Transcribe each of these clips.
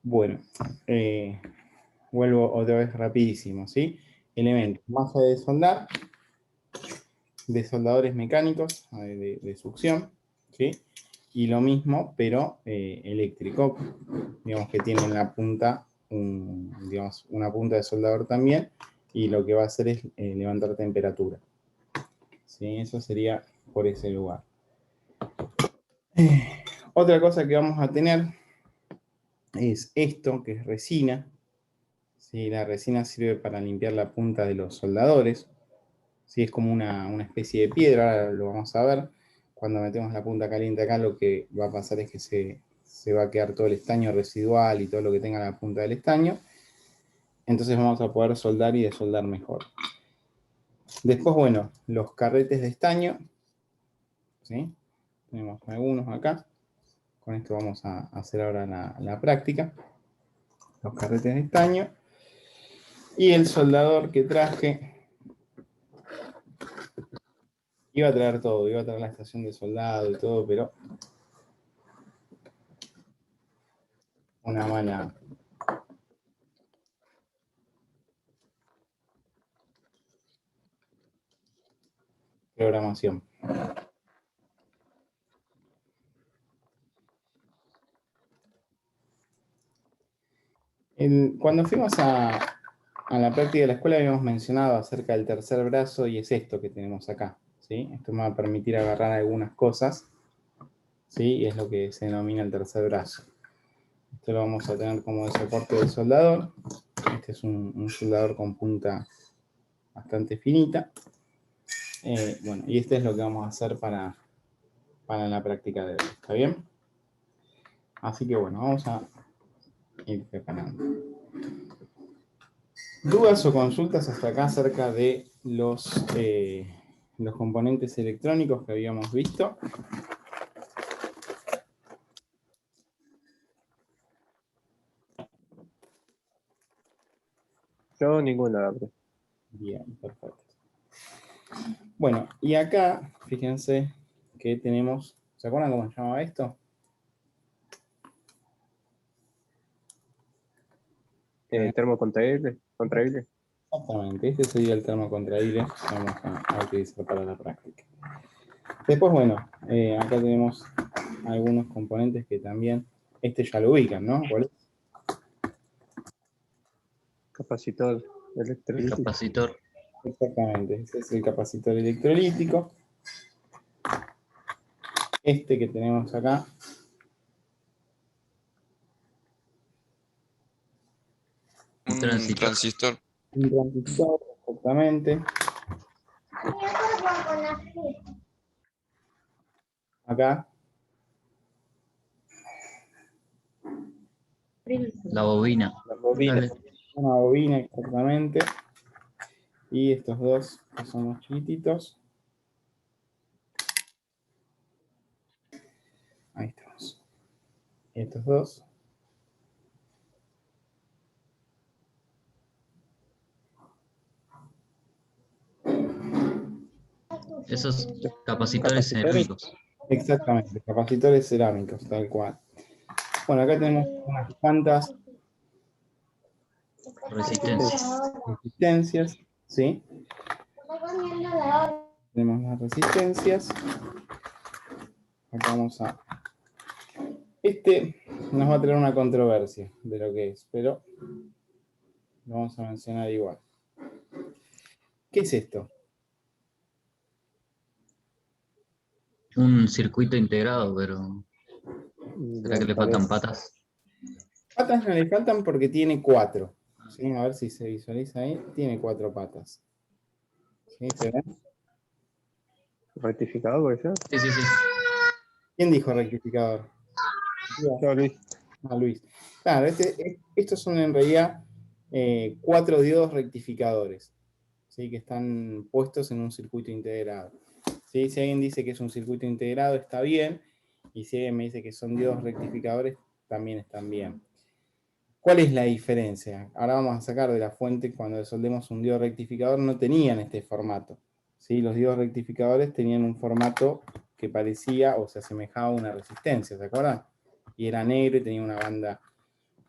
Bueno, vuelvo otra vez rapidísimo, ¿sí? Elementos, masa de soldar, de soldadores mecánicos, de succión, ¿sí? Y lo mismo, pero eléctrico, digamos que tiene en la punta, digamos, una punta de soldador también, y lo que va a hacer es levantar temperatura. ¿Sí? Eso sería por ese lugar. Otra cosa que vamos a tener es esto, que es resina. ¿Sí? La resina sirve para limpiar la punta de los soldadores. ¿Sí? Es como una especie de piedra, ahora lo vamos a ver. Cuando metemos la punta caliente acá, lo que va a pasar es que se va a quedar todo el estaño residual y todo lo que tenga la punta del estaño. Entonces vamos a poder soldar y desoldar mejor. Después, bueno, los carretes de estaño. ¿Sí? Tenemos algunos acá. Con esto vamos a hacer ahora la práctica. Los carretes de estaño. Y el soldador que traje, iba a traer todo, iba a traer la estación de soldado y todo, pero una mala programación. Cuando fuimos a la práctica de la escuela habíamos mencionado acerca del tercer brazo y es esto que tenemos acá. ¿Sí? Esto me va a permitir agarrar algunas cosas, ¿sí? Y es lo que se denomina el tercer brazo. Esto lo vamos a tener como de soporte del soldador. Este es un soldador con punta bastante finita. Bueno, y este es lo que vamos a hacer para la práctica de hoy. ¿Está bien? Así que bueno, vamos a ir preparando. ¿Dudas o consultas hasta acá acerca de los componentes electrónicos que habíamos visto? Yo ninguna, verdad. Bien, perfecto. Bueno, y acá, fíjense que tenemos, ¿se acuerdan cómo se llamaba esto? Termocontraíble, contraíble. Exactamente, este sería el termo contraíble que vamos a utilizar para la práctica. Después, bueno, acá tenemos algunos componentes que también, este ya lo ubican, ¿no? ¿Cuál es? Capacitor electrolítico. Capacitor. Exactamente, ese es el capacitor electrolítico. Este que tenemos acá Un transistor. un transistor, exactamente. Acá La bobina. la bobina, Dale. una bobina exactamente. Y estos dos que son los chiquititos. Ahí estamos. Estos dos. Esos capacitores cerámicos. Exactamente, capacitores cerámicos, tal cual. Bueno, acá tenemos unas cuantas resistencias, ¿sí? Tenemos las resistencias. Acá vamos a... Este nos va a traer una controversia de lo que es, pero lo vamos a mencionar igual. ¿Qué es esto? Un circuito integrado, pero ¿será que le faltan patas? Patas no le faltan porque tiene 4. ¿Sí? A ver si se visualiza ahí. Tiene 4 patas. ¿Sí? ¿Se ven? ¿Rectificador, puede ser? Sí, sí, sí. ¿Quién dijo rectificador? Yo, Luis. Ah, Luis. Claro, estos son en realidad 4 diodos rectificadores, ¿sí? Que están puestos en un circuito integrado. ¿Sí? Si alguien dice que es un circuito integrado, está bien. Y si alguien me dice que son diodos rectificadores, también están bien. ¿Cuál es la diferencia? Ahora vamos a sacar de la fuente, cuando soldemos un diodo rectificador, no tenían este formato. ¿Sí? Los diodos rectificadores tenían un formato que parecía o se asemejaba a una resistencia, ¿se acuerdan? Y era negro y tenía una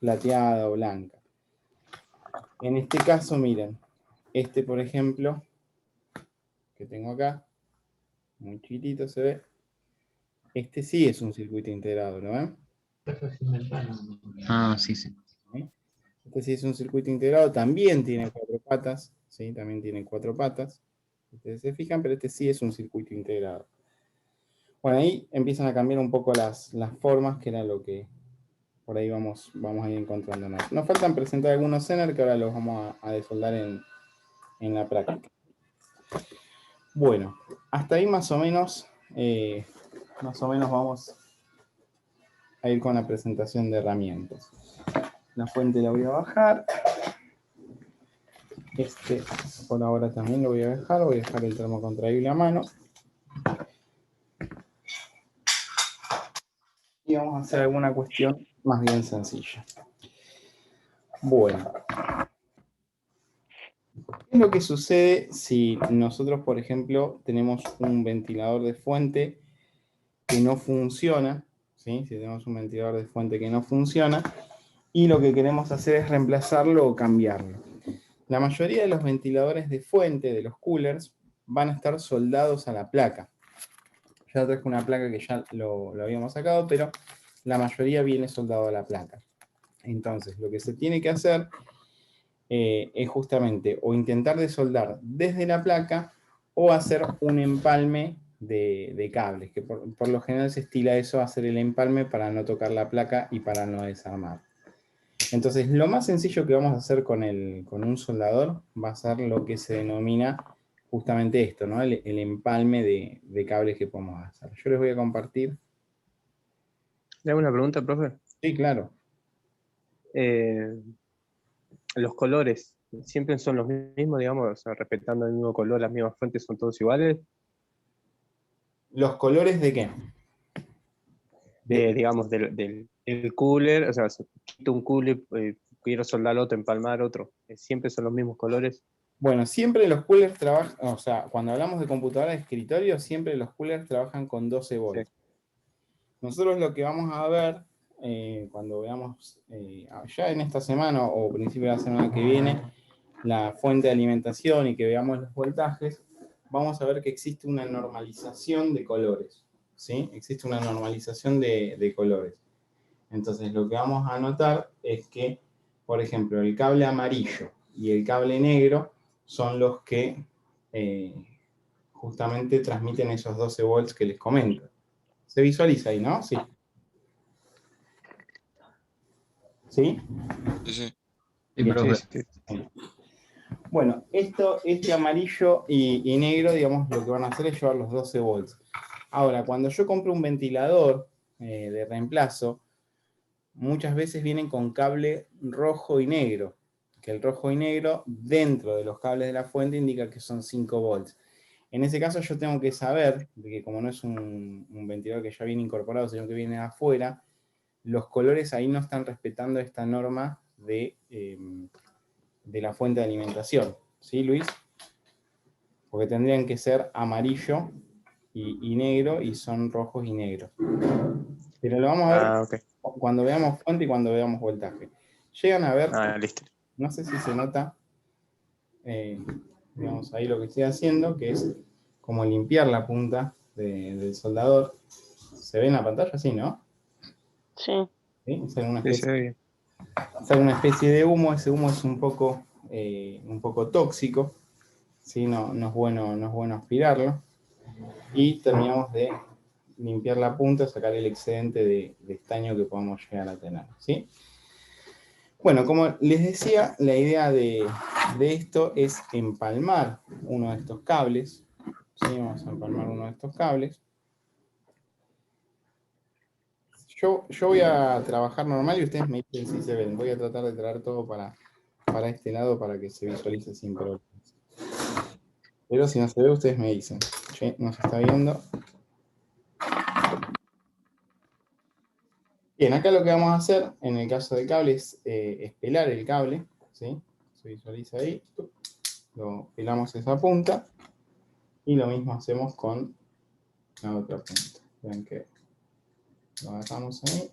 plateada o blanca. En este caso, miren, este por ejemplo, que tengo acá, muy chiquitito se ve, este sí es un circuito integrado, ¿lo ven? Ah, sí, sí. ¿Sí? Este sí es un circuito integrado, también tiene 4 patas, ¿sí? También tiene 4 patas. Ustedes se fijan, pero este sí es un circuito integrado. Bueno, ahí empiezan a cambiar un poco las formas, que era lo que por ahí vamos a ir encontrándonos. Nos faltan presentar algunos Zener que ahora los vamos a desoldar en la práctica. Bueno, hasta ahí más o menos vamos a ir con la presentación de herramientas. La fuente la voy a bajar. Este por ahora también lo voy a dejar el termocontraíble a mano. Y vamos a hacer alguna cuestión más bien sencilla. Bueno, ¿qué es lo que sucede si nosotros, por ejemplo, tenemos un ventilador de fuente que no funciona? ¿Sí? Si tenemos un ventilador de fuente que no funciona y lo que queremos hacer es reemplazarlo o cambiarlo. La mayoría de los ventiladores de fuente, de los coolers, van a estar soldados a la placa. Ya traje una placa que ya lo habíamos sacado, pero la mayoría viene soldado a la placa. Entonces, lo que se tiene que hacer es justamente o intentar desoldar desde la placa o hacer un empalme de cables, que por lo general se estila eso, hacer el empalme para no tocar la placa y para no desarmar. Entonces, lo más sencillo que vamos a hacer con un soldador va a ser lo que se denomina justamente esto, ¿no? El empalme de cables que podemos hacer. Yo les voy a compartir. ¿Le hago una pregunta, profe? Sí, claro. Los colores, ¿siempre son los mismos, digamos? O sea, respetando el mismo color, las mismas fuentes, ¿son todos iguales? ¿Los colores de qué? Digamos, del cooler, o sea, si quito un cooler, quiero soldar otro, empalmar otro. ¿Siempre son los mismos colores? Bueno, siempre los coolers trabajan, o sea, cuando hablamos de computadora de escritorio, siempre los coolers trabajan con 12 volts. Sí. Nosotros lo que vamos a ver, cuando veamos ya en esta semana o principio de la semana que viene, la fuente de alimentación y que veamos los voltajes, vamos a ver que existe una normalización de colores, ¿sí? Existe una normalización de colores. Entonces, lo que vamos a notar es que, por ejemplo, el cable amarillo y el cable negro son los que justamente transmiten esos 12 volts que les comento. Se visualiza ahí, ¿no? Sí. ¿Sí? Sí, sí. Sí, Bien. profe. Sí. Bueno, este amarillo y negro, digamos, lo que van a hacer es llevar los 12 volts. Ahora, cuando yo compro un ventilador de reemplazo, muchas veces vienen con cable rojo y negro, que el rojo y negro dentro de los cables de la fuente indica que son 5 volts. En ese caso yo tengo que saber, que como no es un ventilador que ya viene incorporado, sino que viene de afuera, los colores ahí no están respetando esta norma de la fuente de alimentación. ¿Sí, Luis? Porque tendrían que ser amarillo y negro, y son rojos y negros. Pero lo vamos a ver Ok. cuando veamos fuente y cuando veamos voltaje. Llegan a ver, Listo. no sé si se nota, digamos ahí lo que estoy haciendo, que es como limpiar la punta del soldador. ¿Se ve en la pantalla? Sí, ¿no? Sí. ¿Sí? Sale una Sí, se ve bien. una especie de humo. Ese humo es un poco tóxico, ¿sí? No es bueno aspirarlo. Y terminamos de limpiar la punta, sacar el excedente de estaño que podamos llegar a tener, ¿sí? Bueno, como les decía, la idea de esto es empalmar uno de estos cables. ¿Sí? Vamos a empalmar uno de estos cables. Yo voy a trabajar normal y ustedes me dicen si se ven. Voy a tratar de traer todo para este lado para que se visualice sin problemas. Pero si no se ve, ustedes me dicen. Che, no se está viendo. Bien, acá lo que vamos a hacer en el caso del cable es pelar el cable, ¿sí? Se visualiza ahí, lo pelamos esa punta y lo mismo hacemos con la otra punta. Vean que lo agarramos ahí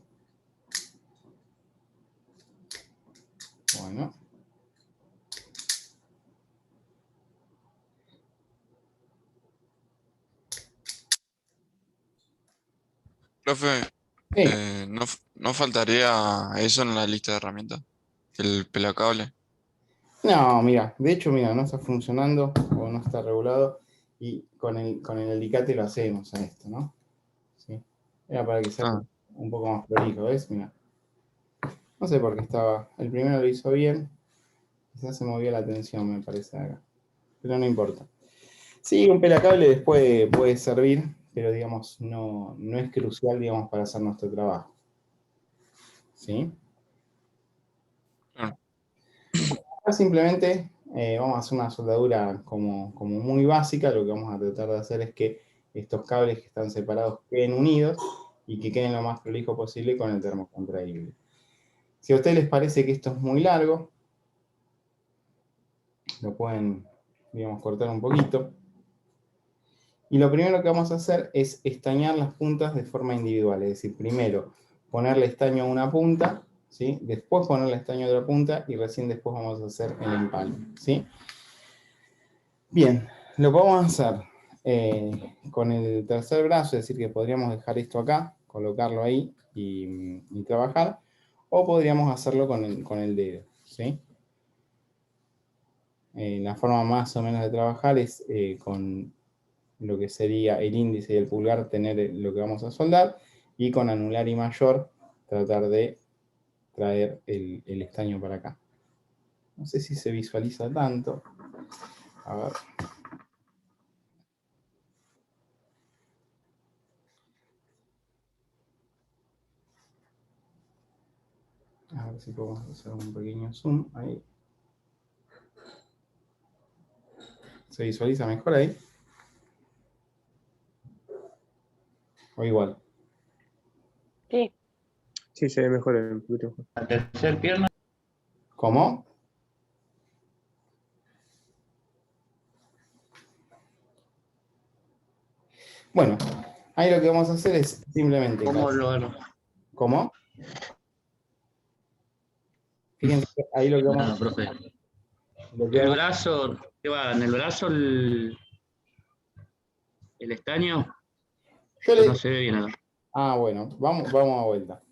Bueno. Profe, Sí. ¿no faltaría eso en la lista de herramientas? El pelacable. No, mira, de hecho, mira, no está funcionando o no está regulado y con el alicate lo hacemos a esto, ¿no? ¿Sí? Era para que sea Ah, un poco más prolijo, ¿ves? Mira. No sé por qué estaba. El primero lo hizo bien. Quizás se movía la tensión, me parece acá. Pero no importa. Sí, un pelacable después puede servir, pero digamos, no es crucial, digamos, para hacer nuestro trabajo. ¿Sí? claro. Acá simplemente vamos a hacer una soldadura como muy básica. Lo que vamos a tratar de hacer es que estos cables que están separados queden unidos y que queden lo más prolijo posible con el termocontraíble. Si a ustedes les parece que esto es muy largo, lo pueden, digamos, cortar un poquito. Y lo primero que vamos a hacer es estañar las puntas de forma individual. Es decir, primero ponerle estaño a una punta, ¿sí? Después ponerle estaño a otra punta y recién después vamos a hacer el empalme, ¿sí? Bien, lo podemos hacer con el tercer brazo, es decir, que podríamos dejar esto acá, colocarlo ahí y trabajar, o podríamos hacerlo con el dedo, ¿sí? La forma más o menos de trabajar es con lo que sería el índice y el pulgar, tener lo que vamos a soldar, y con anular y mayor tratar de traer el estaño para acá. No sé si se visualiza tanto. A ver. A ver si podemos hacer un pequeño zoom ahí. ¿Se visualiza mejor ahí? O igual. Sí, Sí, se ve mejor un poquito mejor. La tercera pierna. ¿Cómo? Bueno, ahí lo que vamos a hacer es simplemente... ¿Cómo lo ¿Cómo? Fíjense que ahí lo que vamos Nada, profe. lo que El hago- brazo, ¿qué va? ¿En el brazo el estaño? yo Pero no le... se ve bien acá. Ah, bueno, vamos a vuelta.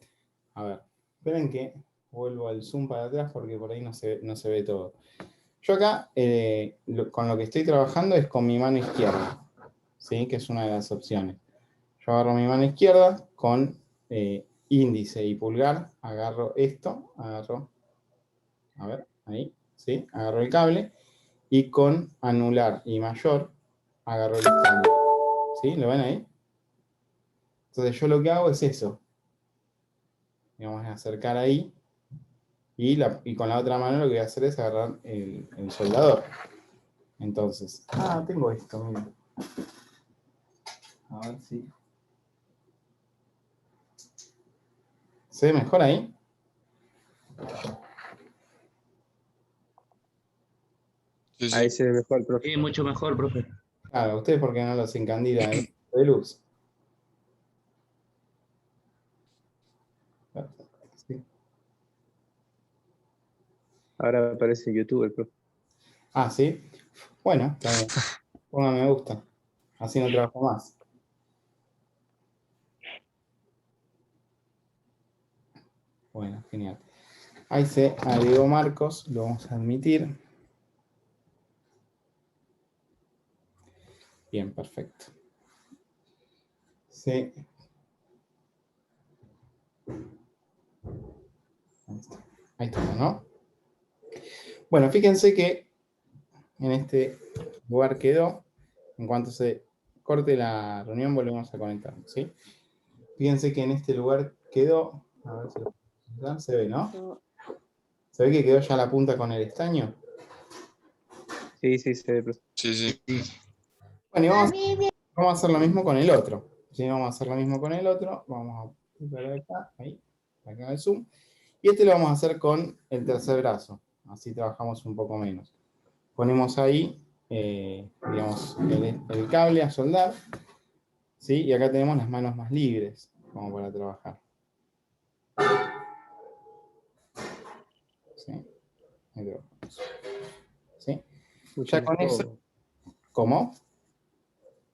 A ver, esperen que vuelvo al zoom para atrás porque por ahí no se ve todo. Yo acá, con lo que estoy trabajando es con mi mano izquierda, ¿sí? Que es una de las opciones. Yo agarro mi mano izquierda con índice y pulgar, agarro esto, a ver, ahí, ¿sí? Agarro el cable y con anular y mayor agarro el estaño, ¿sí? ¿Lo ven ahí? Entonces yo lo que hago es eso, digamos, acercar ahí y con la otra mano lo que voy a hacer es agarrar el soldador. Entonces, tengo esto, mira. A ver si... ¿Se ve mejor ahí? Sí, Ahí sí. se ve mejor, profe. Sí, mucho mejor, profe. Claro, ustedes porque no los encandila el de luz. Sí. Ahora aparece en YouTube el profe. Ah, ¿sí? Bueno, está bien. Ponga me gusta. Así no trabajo más. Bueno, genial. Ahí se agregó Marcos, lo vamos a admitir. Bien, perfecto. Sí. Ahí está, ¿no? Bueno, fíjense que en este lugar quedó. En cuanto se corte la reunión, volvemos a conectar, ¿sí? Fíjense que en este lugar quedó. A ver si se ve, ¿no? no, ¿Se ve que quedó ya la punta con el estaño? Sí, sí, se ve, profe. Sí, sí. Bueno, y vamos a hacer lo mismo con el otro. ¿Sí? Vamos a hacer lo mismo con el otro. Vamos a ver acá, ahí, acá el zoom. Y este lo vamos a hacer con el tercer brazo. Así trabajamos un poco menos. Ponemos ahí, digamos, el cable a soldar. ¿Sí? Y acá tenemos las manos más libres, como para trabajar. ¿Sí? Ahí te lo ponemos. ¿Sí? Mucho Ya más con eso, cómodo. ¿cómo?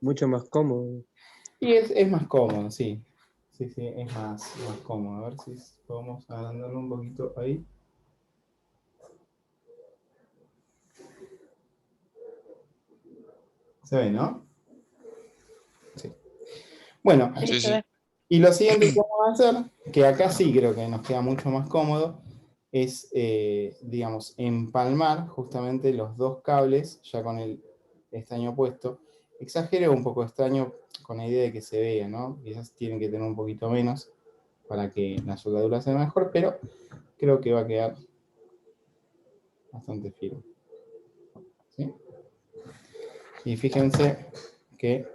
Mucho más cómodo. Y es más cómodo, sí. Sí, sí, es más cómodo. A ver si podemos agrandarlo un poquito ahí. Se ve, ¿no? Sí. Bueno, Sí, Sí, se sí. ve. y lo siguiente que vamos a hacer, que acá sí creo que nos queda mucho más cómodo, es, digamos, empalmar justamente los dos cables ya con el estaño puesto. Exagero un poco estaño con la idea de que se vea, ¿no? Quizás tienen que tener un poquito menos para que la soldadura sea mejor, pero creo que va a quedar bastante firme. ¿Sí? Y fíjense que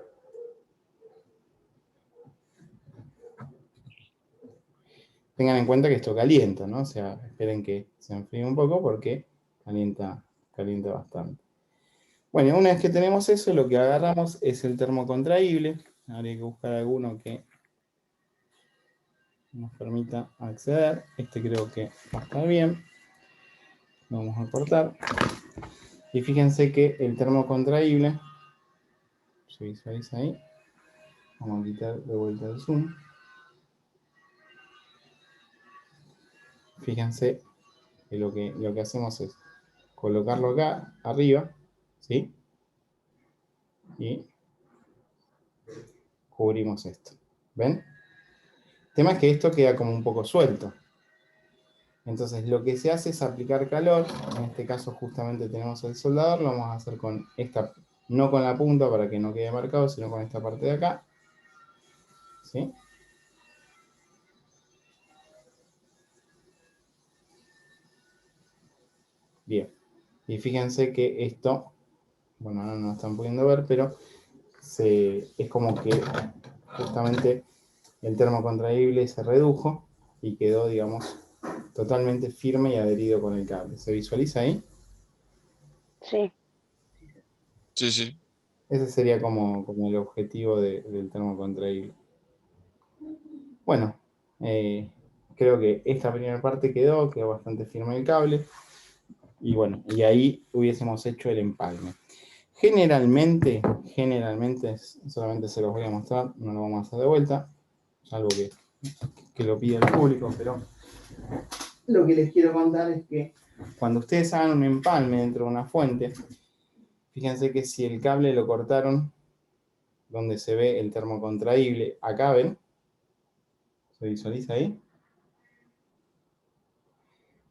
tengan en cuenta que esto calienta, ¿no? O sea, esperen que se enfríe un poco porque calienta bastante. Bueno, una vez que tenemos eso, lo que agarramos es el termocontraíble. Habría que buscar alguno que nos permita acceder. Este creo que va a estar bien. Lo vamos a cortar. Y fíjense que el termocontraíble, se visualiza ahí. Vamos a quitar de vuelta el zoom. Fíjense que lo que hacemos es colocarlo acá arriba, ¿sí? Y cubrimos esto. ¿Ven? El tema es que esto queda como un poco suelto. Entonces lo que se hace es aplicar calor. En este caso justamente tenemos el soldador. Lo vamos a hacer con esta, no con la punta para que no quede marcado, sino con esta parte de acá. ¿Sí? Bien. Y fíjense que esto, bueno, no lo están pudiendo ver, pero es como que justamente el termocontraíble se redujo y quedó, digamos, totalmente firme y adherido con el cable. ¿Se visualiza ahí? Sí, Sí, sí. Ese sería como el objetivo del termocontraíble. Bueno, creo que esta primera parte quedó bastante firme el cable. Y bueno, y ahí hubiésemos hecho el empalme. Generalmente, solamente se los voy a mostrar, no lo vamos a hacer de vuelta, algo que lo pide el público, pero lo que les quiero contar es que cuando ustedes hagan un empalme dentro de una fuente, fíjense que si el cable lo cortaron donde se ve el termocontraíble, acá ven, se visualiza ahí.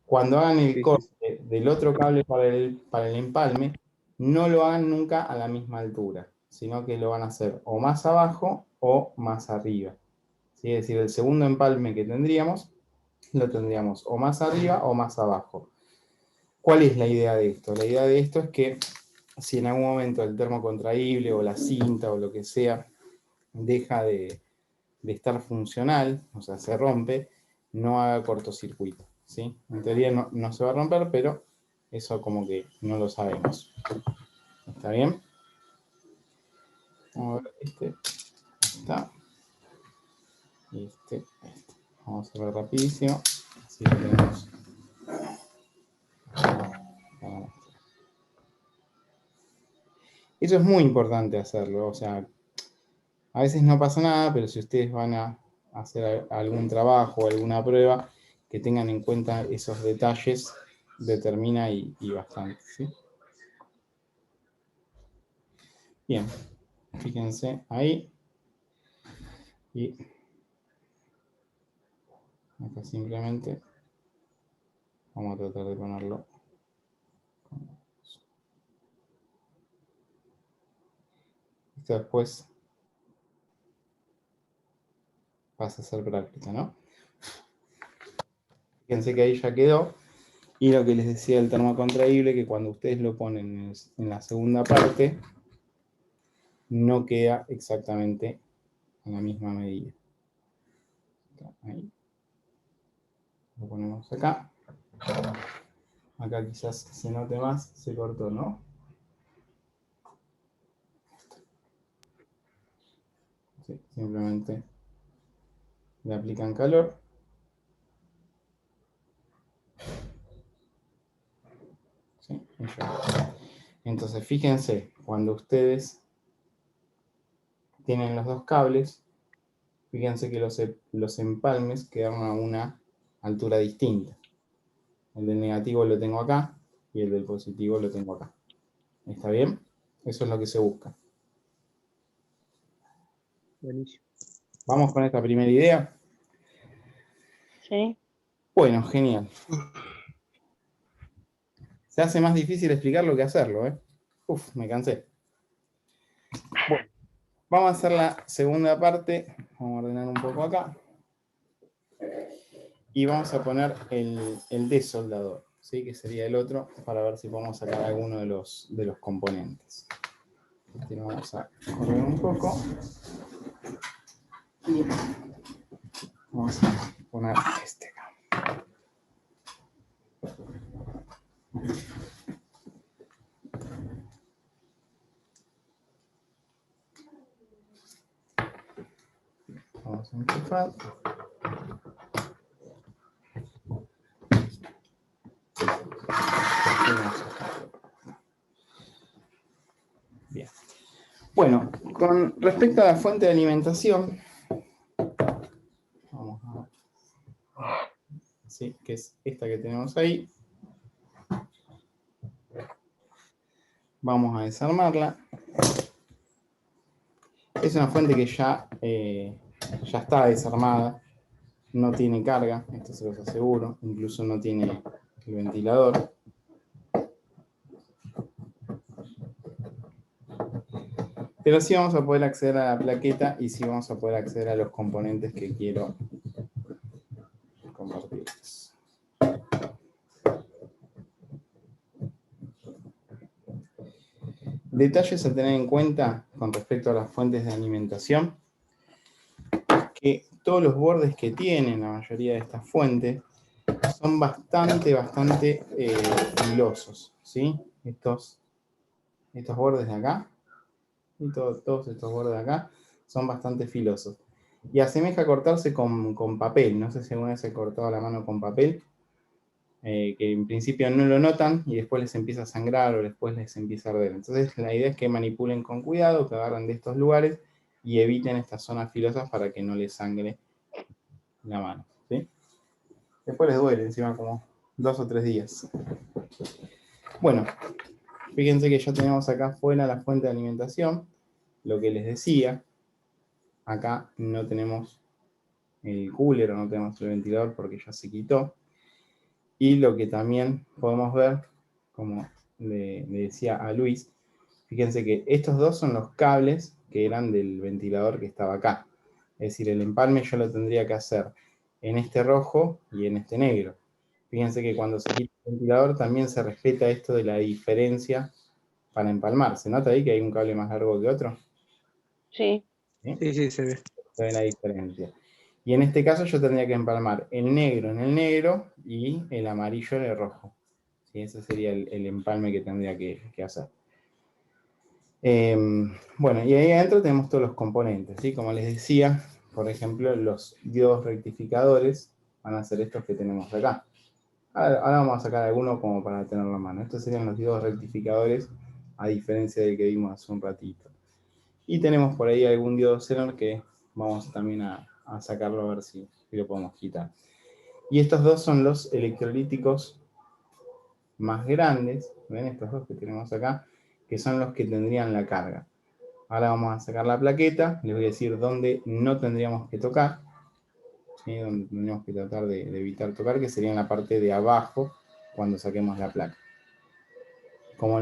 Cuando hagan el Sí, sí, sí. corte del otro cable para el empalme, no lo hagan nunca a la misma altura, sino que lo van a hacer o más abajo o más arriba. ¿Sí? Es decir, el segundo empalme que tendríamos, lo tendríamos o más arriba o más abajo. ¿Cuál es la idea de esto? La idea de esto es que si en algún momento el termocontraíble o la cinta o lo que sea deja de estar funcional, o sea, se rompe, no haga cortocircuito. ¿Sí? En teoría no se va a romper, pero eso como que no lo sabemos. ¿Está bien? Vamos a ver este. Está. Y este. Vamos a ver rapidísimo. Así lo tenemos. Eso es muy importante hacerlo. O sea, a veces no pasa nada, pero si ustedes van a hacer algún trabajo o alguna prueba, que tengan en cuenta esos detalles, determina y bastante. ¿Sí? Bien, fíjense ahí. Y acá simplemente vamos a tratar de ponerlo. Esto después pasa a ser práctica, ¿no? Fíjense que ahí ya quedó. Y lo que les decía del termocontraíble, que cuando ustedes lo ponen en la segunda parte, no queda exactamente en la misma medida. Ahí. Lo ponemos acá. Acá quizás se note más, se cortó, ¿no? Sí, simplemente le aplican calor. ¿sí? Entonces, fíjense, cuando ustedes tienen los dos cables, fíjense que los empalmes quedaron a una altura distinta. El del negativo lo tengo acá y el del positivo lo tengo acá. ¿Está bien? Eso es lo que se busca. Buenísimo. Vamos con esta primera idea. Sí. Bueno, genial. Se hace más difícil explicarlo que hacerlo, ¿eh? Uf, me cansé. Bueno, vamos a hacer la segunda parte. Vamos a ordenar un poco acá. Y vamos a poner el desoldador, ¿sí? Que sería el otro, para ver si podemos sacar alguno de los componentes. Este lo vamos a correr un poco. Y vamos a poner este acá. Vamos a enchufar. Bien. Bueno, con respecto a la fuente de alimentación, vamos a ver, sí, que es esta que tenemos ahí. Vamos a desarmarla. Es una fuente que ya está desarmada, no tiene carga, esto se los aseguro, incluso no tiene el ventilador. Pero sí vamos a poder acceder a la plaqueta y sí vamos a poder acceder a los componentes que quiero compartirles. Detalles a tener en cuenta con respecto a las fuentes de alimentación, que todos los bordes que tienen la mayoría de estas fuentes son bastante filosos, ¿sí? Estos bordes de acá y todos estos bordes de acá son bastante filosos. Y asemeja cortarse con papel. No sé si alguna vez se ha cortado la mano con papel, que en principio no lo notan y después les empieza a sangrar o después les empieza a arder. Entonces la idea es que manipulen con cuidado, que agarren de estos lugares y eviten estas zonas filosas para que no les sangre la mano, ¿sí? Después les duele encima como 2 o 3 días. Bueno, fíjense que ya tenemos acá afuera la fuente de alimentación. Lo que les decía, acá no tenemos el cooler o no tenemos el ventilador porque ya se quitó. Y lo que también podemos ver, como le decía a Luis, fíjense que estos dos son los cables que eran del ventilador que estaba acá. Es decir, el empalme yo lo tendría que hacer en este rojo y en este negro. Fíjense que cuando se quita el ventilador también se respeta esto de la diferencia para empalmar. ¿Se nota ahí que hay un cable más largo que otro? Sí. ¿Sí? Sí, se ve. Se ve la diferencia. Y en este caso yo tendría que empalmar el negro en el negro y el amarillo en el rojo. ¿Sí? Ese sería el empalme que tendría que hacer. Bueno, y ahí adentro tenemos todos los componentes, ¿sí? Como les decía, por ejemplo, los diodos rectificadores van a ser estos que tenemos acá. Ahora vamos a sacar alguno como para tenerlo a mano. Estos serían los diodos rectificadores, a diferencia del que vimos hace un ratito. Y tenemos por ahí algún diodo xenón que vamos también a sacarlo a ver si lo podemos quitar. Y estos dos son los electrolíticos más grandes, ¿ven? Estos dos que tenemos acá, que son los que tendrían la carga. Ahora vamos a sacar la plaqueta, les voy a decir dónde no tendríamos que tocar, ¿sí? Donde tendríamos que tratar de evitar tocar, que sería en la parte de abajo cuando saquemos la placa. Como